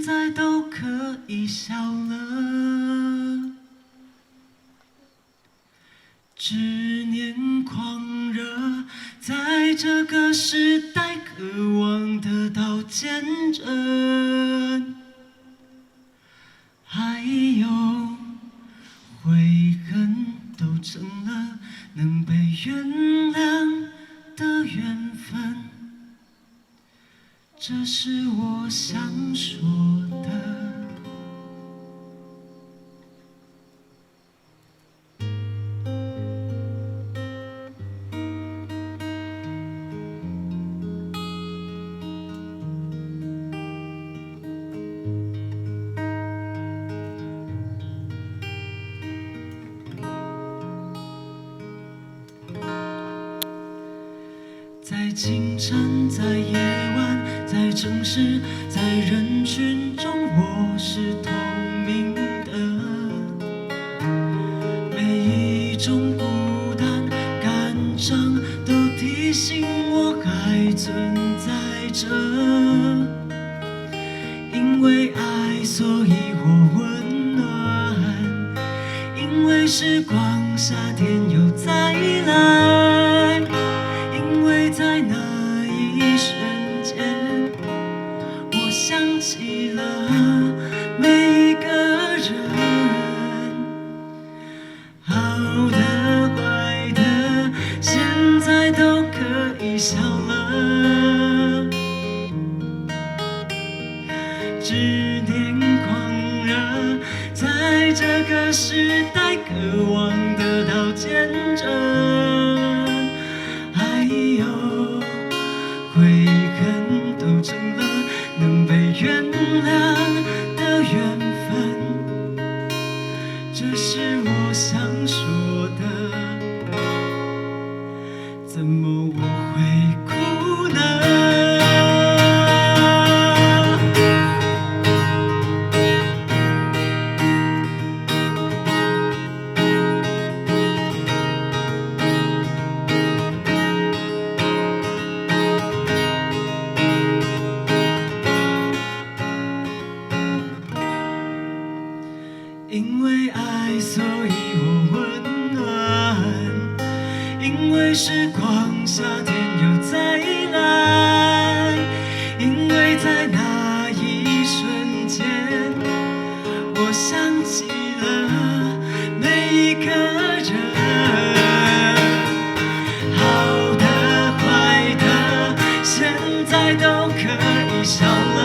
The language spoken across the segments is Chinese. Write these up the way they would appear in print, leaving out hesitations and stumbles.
在都可以笑了。执念狂热，在这个时代渴望得到见证，还有悔恨都成了能被原谅的缘分，这是我想说的。在清晨，在夜晚，在城市，在人群中，我是透明的。每一种孤单、感伤，都提醒我还存在着。因为爱，所以我温暖。因为时光，夏天又再来。因为在那一瞬间，我想起了每一个人，好的坏的，现在都可以笑了。执念狂热，在这个时代渴望得到见证。悔恨都成了能被原谅的缘分，这是我想说的。怎么我会哭呢？因为爱，所以我温暖。因为时光，夏天又再来。因为在那一瞬间，我想起了每一个人。好的坏的，现在都可以笑了。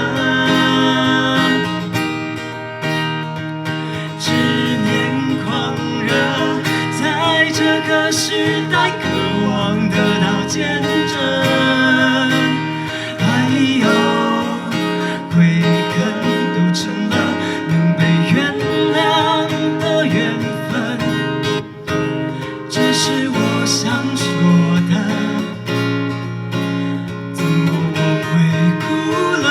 这个时代渴望得到见证，还有悔恨都成了能被原谅的缘分，这是我想说的。怎么我会哭了？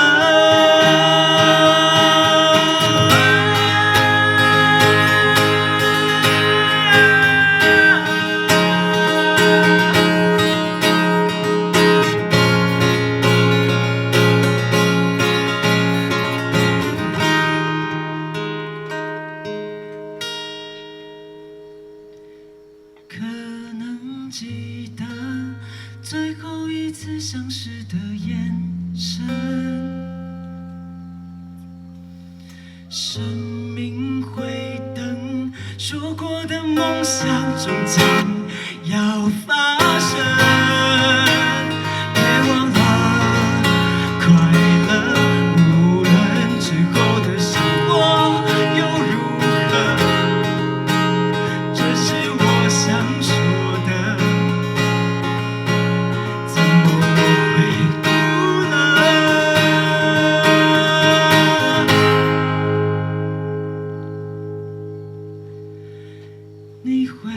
记得最后一次相识的眼神，生命会等，说过的梦想终将要发生。别忘了快乐，无论之后的生活又如何，这是我想说的。你会